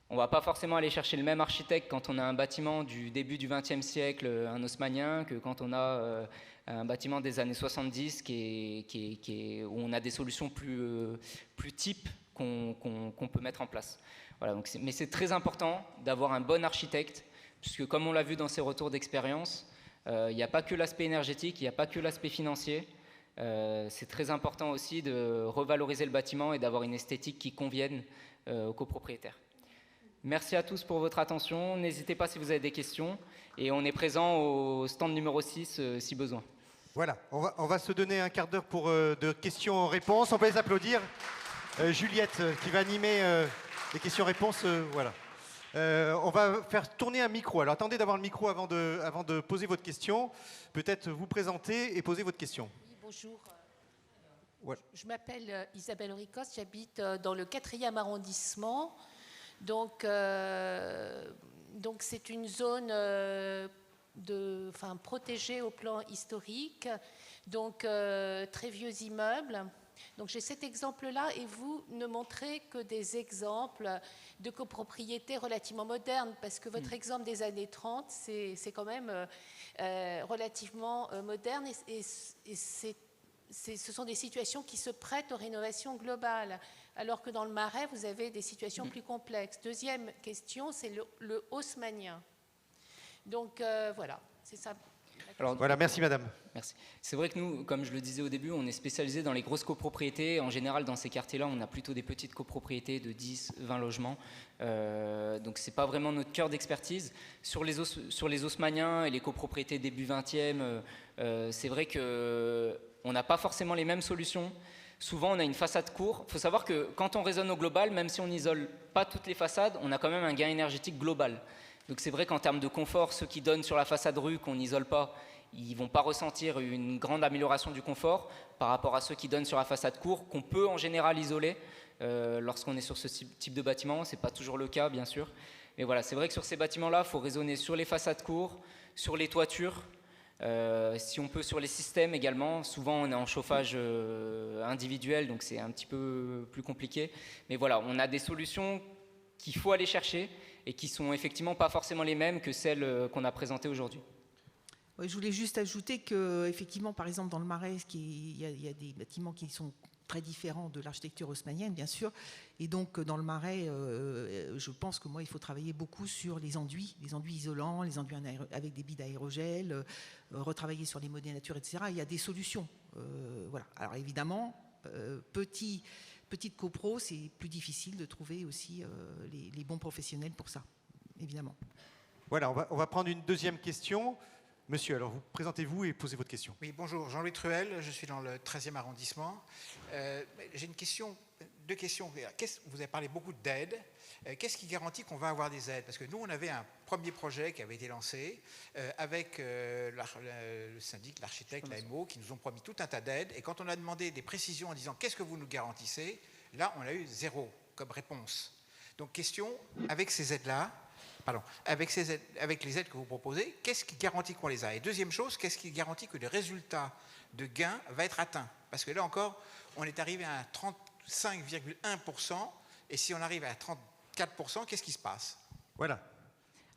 On ne va pas forcément aller chercher le même architecte quand on a un bâtiment du début du XXe siècle, un haussmannien, que quand on a un bâtiment des années 70 où on a des solutions plus types qu'on peut mettre en place. Voilà, donc mais c'est très important d'avoir un bon architecte, puisque comme on l'a vu dans ces retours d'expérience, il n'y a pas que l'aspect énergétique, il n'y a pas que l'aspect financier. C'est très important aussi de revaloriser le bâtiment et d'avoir une esthétique qui convienne aux copropriétaires. Merci à tous pour votre attention. N'hésitez pas si vous avez des questions. Et on est présent au stand numéro 6 si besoin. Voilà, on va se donner un quart d'heure pour de questions-réponses. On peut les applaudir. Juliette qui va animer les questions-réponses. Voilà. On va faire tourner un micro. Alors attendez d'avoir le micro avant de poser votre question. Peut-être vous présenter et poser votre question. Oui, bonjour. Ouais. Je m'appelle Isabelle Ricos, j'habite dans le 4e arrondissement. Donc c'est une zone protégée au plan historique, donc très vieux immeubles. Donc j'ai cet exemple-là et vous ne montrez que des exemples de copropriétés relativement modernes, parce que votre exemple des années 30, c'est quand même relativement moderne et ce sont des situations qui se prêtent aux rénovations globales, alors que dans le Marais, vous avez des situations plus complexes. Deuxième question, c'est le haussmannien. Donc voilà, c'est ça. Alors, voilà, merci madame. Merci. C'est vrai que nous, comme je le disais au début, on est spécialisé dans les grosses copropriétés. En général, dans ces quartiers-là, on a plutôt des petites copropriétés de 10, 20 logements. Donc, ce n'est pas vraiment notre cœur d'expertise. Sur les haussmanniens et les copropriétés début 20e, c'est vrai qu'on n'a pas forcément les mêmes solutions. Souvent, on a une façade cour. Il faut savoir que quand on raisonne au global, même si on n'isole pas toutes les façades, on a quand même un gain énergétique global. Donc c'est vrai qu'en termes de confort, ceux qui donnent sur la façade rue, qu'on n'isole pas, ils ne vont pas ressentir une grande amélioration du confort par rapport à ceux qui donnent sur la façade cour, qu'on peut en général isoler lorsqu'on est sur ce type de bâtiment. Ce n'est pas toujours le cas, bien sûr. Mais voilà, c'est vrai que sur ces bâtiments-là, il faut raisonner sur les façades cour, sur les toitures, si on peut sur les systèmes également. Souvent, on est en chauffage individuel, donc c'est un petit peu plus compliqué. Mais voilà, on a des solutions qu'il faut aller chercher et qui sont effectivement pas forcément les mêmes que celles qu'on a présentées aujourd'hui. Ouais, je voulais juste ajouter que, effectivement, par exemple, dans le Marais, il y a des bâtiments qui sont très différents de l'architecture haussmannienne, bien sûr. Et donc, dans le Marais, je pense que moi, il faut travailler beaucoup sur les enduits isolants, les enduits avec des billes d'aérogel, retravailler sur les modèles nature, etc. Il y a des solutions. Voilà. Alors, évidemment, petite copro, c'est plus difficile de trouver aussi les bons professionnels pour ça, évidemment. Voilà, on va prendre une deuxième question. Monsieur, alors vous présentez-vous et posez votre question. Oui, bonjour, Jean-Louis Truel, je suis dans le 13e arrondissement. J'ai deux questions. Vous avez parlé beaucoup d'aides. Qu'est-ce qui garantit qu'on va avoir des aides? Parce que nous, on avait un premier projet qui avait été lancé avec le syndic, l'architecte, l'AMO, qui nous ont promis tout un tas d'aides. Et quand on a demandé des précisions en disant « qu'est-ce que vous nous garantissez ?», là, on a eu 0 comme réponse. Donc, question, avec ces aides-là, avec les aides que vous proposez, qu'est-ce qui garantit qu'on les a? Et deuxième chose, qu'est-ce qui garantit que le résultat de gain va être atteint? Parce que là encore, on est arrivé à 35,1%, et si on arrive à 34%, qu'est-ce qui se passe? Voilà.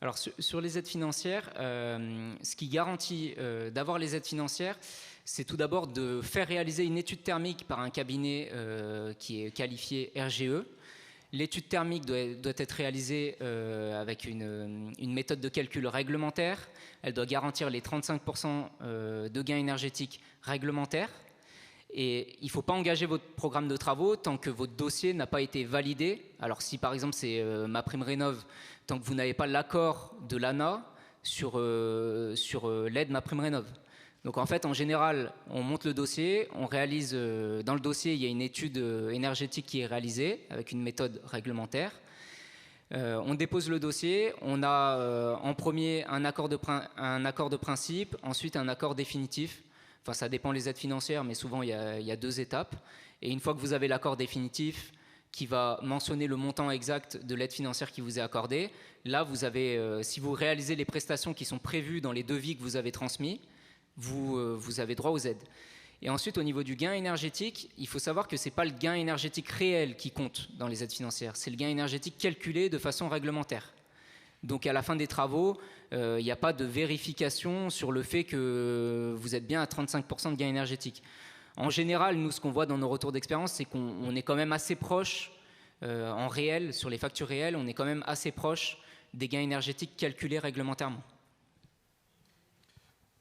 Alors sur les aides financières, ce qui garantit d'avoir les aides financières, c'est tout d'abord de faire réaliser une étude thermique par un cabinet qui est qualifié RGE. L'étude thermique doit être réalisée avec une méthode de calcul réglementaire. Elle doit garantir les 35% de gains énergétiques réglementaires. Et il ne faut pas engager votre programme de travaux tant que votre dossier n'a pas été validé. Alors si par exemple c'est MaPrimeRénov', tant que vous n'avez pas l'accord de l'ANA sur l'aide MaPrimeRénov'. Donc en fait, en général, on monte le dossier, on réalise, dans le dossier, il y a une étude énergétique qui est réalisée avec une méthode réglementaire. On dépose le dossier, on a en premier un accord de principe, ensuite un accord définitif. Enfin, ça dépend des aides financières, mais souvent il y a 2 étapes. Et une fois que vous avez l'accord définitif qui va mentionner le montant exact de l'aide financière qui vous est accordée, là, vous avez, si vous réalisez les prestations qui sont prévues dans les devis que vous avez transmis, vous avez droit aux aides. Et ensuite, au niveau du gain énergétique, il faut savoir que ce n'est pas le gain énergétique réel qui compte dans les aides financières, c'est le gain énergétique calculé de façon réglementaire. Donc à la fin des travaux, il n'y a pas de vérification sur le fait que vous êtes bien à 35% de gain énergétique. En général, nous, ce qu'on voit dans nos retours d'expérience, c'est qu'on est quand même assez proche, en réel, sur les factures réelles, on est quand même assez proche des gains énergétiques calculés réglementairement.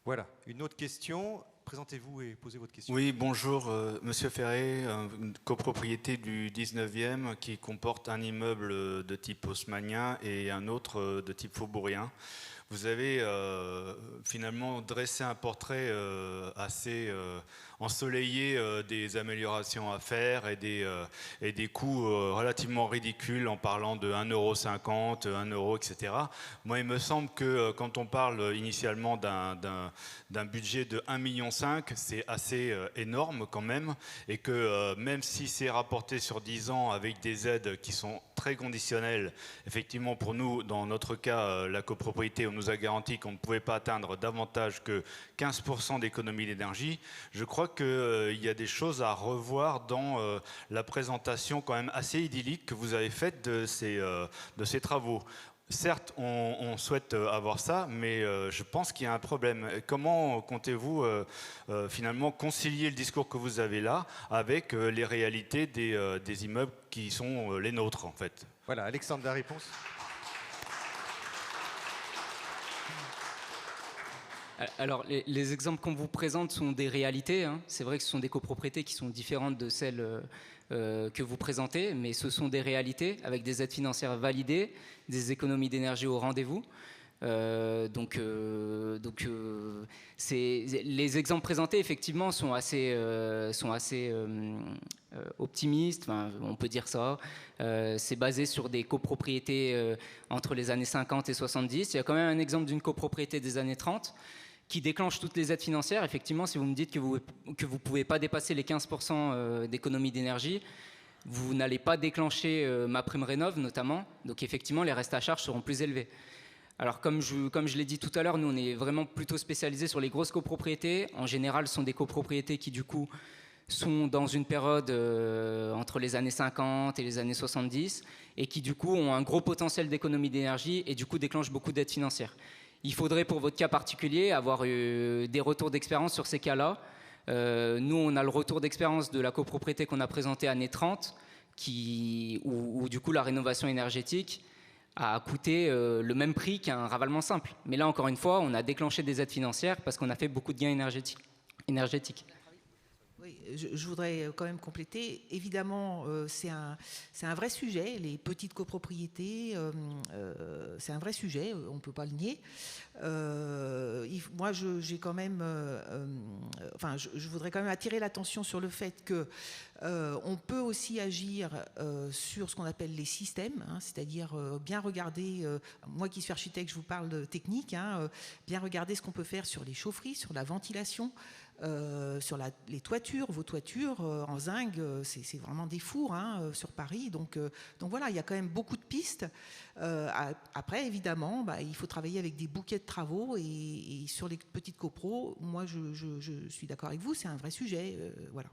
Voilà, une autre question. Présentez-vous et posez votre question. Oui, bonjour, Monsieur Ferré, une copropriété du 19e qui comporte un immeuble de type haussmannien et un autre de type faubourien. Vous avez finalement dressé un portrait assez ensoleillé des améliorations à faire et des coûts relativement ridicules en parlant de 1,50 €, 1 €, etc. Moi, il me semble que quand on parle initialement d'un budget de 1,5 million, c'est assez énorme quand même, et que même si c'est rapporté sur 10 ans avec des aides qui sont très conditionnelles, effectivement pour nous, dans notre cas, la copropriété, on nous a garanti qu'on ne pouvait pas atteindre davantage que 15% d'économie d'énergie. Je crois qu'il y a des choses à revoir dans la présentation quand même assez idyllique que vous avez faite de ces travaux. Certes, on souhaite avoir ça, mais je pense qu'il y a un problème. Comment comptez-vous finalement concilier le discours que vous avez là avec les réalités des immeubles qui sont les nôtres en fait? Voilà, Alexandre, la réponse. Alors, les exemples qu'on vous présente sont des réalités, hein. C'est vrai que ce sont des copropriétés qui sont différentes de celles que vous présentez, mais ce sont des réalités avec des aides financières validées, des économies d'énergie au rendez-vous. Les exemples présentés, effectivement, sont assez optimistes, enfin, on peut dire ça. C'est basé sur des copropriétés entre les années 50 et 70. Il y a quand même un exemple d'une copropriété des années 30 qui déclenche toutes les aides financières. Effectivement, si vous me dites que vous ne pouvez pas dépasser les 15% d'économie d'énergie, vous n'allez pas déclencher ma prime rénov' notamment. Donc effectivement, les restes à charge seront plus élevés. Alors comme je l'ai dit tout à l'heure, nous on est vraiment plutôt spécialisés sur les grosses copropriétés. En général, ce sont des copropriétés qui du coup sont dans une période entre les années 50 et les années 70 et qui du coup ont un gros potentiel d'économie d'énergie et du coup déclenchent beaucoup d'aides financières. Il faudrait pour votre cas particulier avoir des retours d'expérience sur ces cas-là. Nous, on a le retour d'expérience de la copropriété qu'on a présentée années 30, où du coup la rénovation énergétique a coûté le même prix qu'un ravalement simple. Mais là, encore une fois, on a déclenché des aides financières parce qu'on a fait beaucoup de gains énergétiques. Oui, je voudrais quand même compléter. Évidemment, c'est un vrai sujet. Les petites copropriétés, c'est un vrai sujet, on ne peut pas le nier. Moi, j'ai quand même, je voudrais quand même attirer l'attention sur le fait que on peut aussi agir sur ce qu'on appelle les systèmes, hein, c'est-à-dire bien regarder, moi qui suis architecte, je vous parle de technique, hein, bien regarder ce qu'on peut faire sur les chaufferies, sur la ventilation, sur les toitures, vos toitures en zinc, c'est vraiment des fours hein, sur Paris. Donc voilà, il y a quand même beaucoup de pistes. Après, évidemment, il faut travailler avec des bouquets de travaux et sur les petites copros, moi je suis d'accord avec vous, c'est un vrai sujet. Voilà.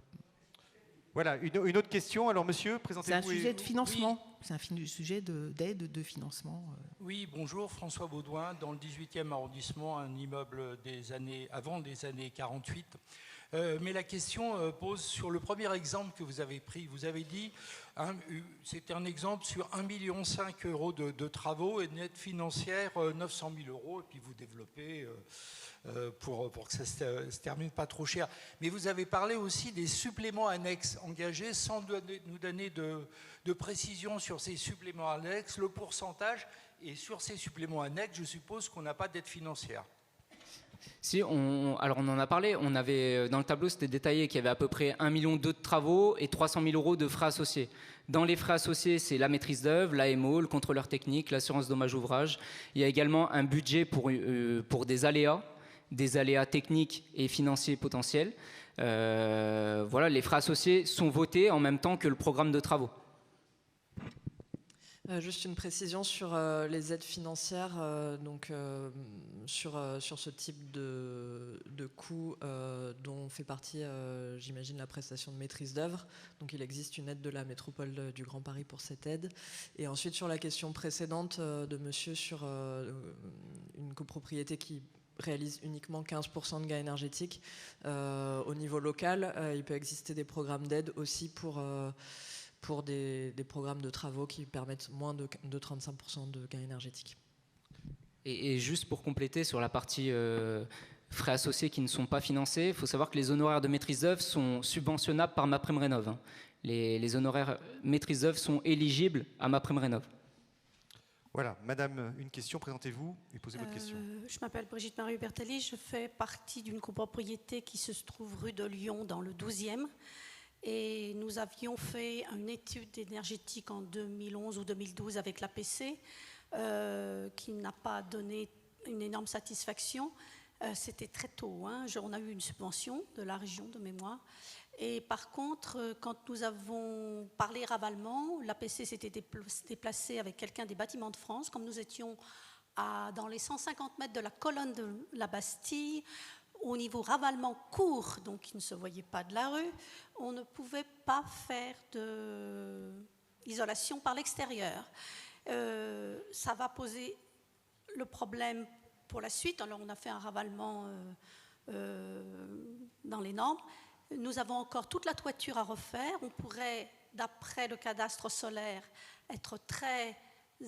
Voilà, une autre question. Alors monsieur, présentez-vous. C'est un sujet de financement. Oui. C'est un sujet d'aide, de financement. Oui, bonjour, François Baudouin, dans le 18e arrondissement, un immeuble avant les années 48. Mais la question pose sur le premier exemple que vous avez pris. Vous avez dit, c'était un exemple sur 1,5 million € de travaux et nette financière 900 000 €, et puis vous développez pour que ça se termine pas trop cher. Mais vous avez parlé aussi des suppléments annexes engagés sans nous donner de précision sur ces suppléments annexes, le pourcentage, et sur ces suppléments annexes, je suppose qu'on n'a pas d'aide financière. Si, alors on en a parlé, on avait, dans le tableau c'était détaillé qu'il y avait à peu près 1,2 million de travaux et 300 000 € de frais associés. Dans les frais associés, c'est la maîtrise d'œuvre, l'AMO, le contrôleur technique, l'assurance dommage ouvrage. Il y a également un budget pour des aléas techniques et financiers potentiels. Voilà, les frais associés sont votés en même temps que le programme de travaux. Juste une précision sur les aides financières, sur ce type de coûts dont fait partie, j'imagine, la prestation de maîtrise d'œuvre. Donc il existe une aide de la métropole du Grand Paris pour cette aide. Et ensuite sur la question précédente de monsieur sur une copropriété qui réalise uniquement 15% de gains énergétiques, au niveau local, il peut exister des programmes d'aide aussi pour des programmes de travaux qui permettent moins de 35% de gains énergétiques. Et juste pour compléter sur la partie frais associés qui ne sont pas financés, il faut savoir que les honoraires de maîtrise d'œuvre sont subventionnables par MaPrimeRénov'. Hein. Les honoraires maîtrise d'œuvre sont éligibles à MaPrimeRénov'. Voilà, madame, une question, présentez-vous et posez votre question. Je m'appelle Brigitte Marie Bertelli, je fais partie d'une copropriété qui se trouve rue de Lyon dans le 12e. Et nous avions fait une étude énergétique en 2011 ou 2012 avec l'APC qui n'a pas donné une énorme satisfaction. C'était très tôt, hein. On a eu une subvention de la région de mémoire. Et par contre, quand nous avons parlé ravalement, l'APC s'était déplacé avec quelqu'un des Bâtiments de France. Comme nous étions dans les 150 mètres de la colonne de la Bastille, au niveau ravalement court, donc il ne se voyait pas de la rue, on ne pouvait pas faire d'isolation par l'extérieur. Ça va poser le problème pour la suite. Alors on a fait un ravalement dans les normes. Nous avons encore toute la toiture à refaire. On pourrait, d'après le cadastre solaire, être très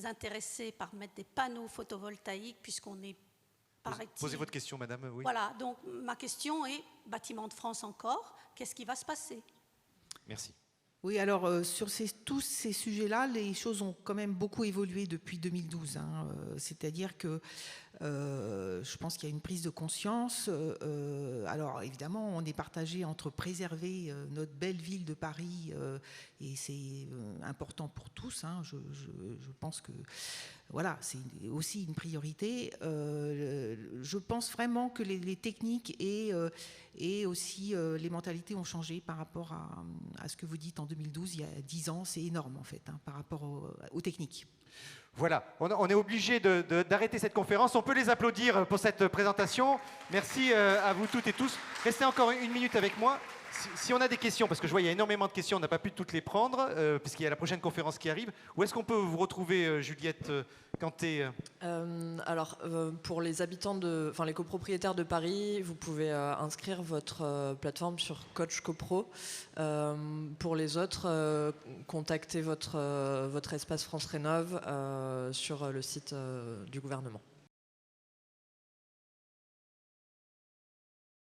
intéressé par mettre des panneaux photovoltaïques puisqu'on est. Posez votre question, madame. Oui. Voilà, donc ma question est, Bâtiments de France encore, qu'est-ce qui va se passer? Merci. Oui, alors sur tous ces sujets-là, les choses ont quand même beaucoup évolué depuis 2012. Hein, c'est-à-dire que je pense qu'il y a une prise de conscience. Alors évidemment, on est partagé entre préserver notre belle ville de Paris, et c'est important pour tous. Hein, je pense que voilà, c'est aussi une priorité. Je pense vraiment que les techniques et aussi les mentalités ont changé par rapport à ce que vous dites en 2012, il y a 10 ans. C'est énorme en fait, hein, par rapport aux techniques. Voilà, on est obligé d'arrêter cette conférence. On peut les applaudir pour cette présentation. Merci à vous toutes et tous. Restez encore une minute avec moi. Si on a des questions, parce que je vois il y a énormément de questions, on n'a pas pu toutes les prendre, puisqu'il y a la prochaine conférence qui arrive. Où est-ce qu'on peut vous retrouver, Juliette Canté? Pour les habitants les copropriétaires de Paris, vous pouvez inscrire votre plateforme sur Coach Copro. Pour les autres, contactez votre espace France Rénov' sur le site du gouvernement.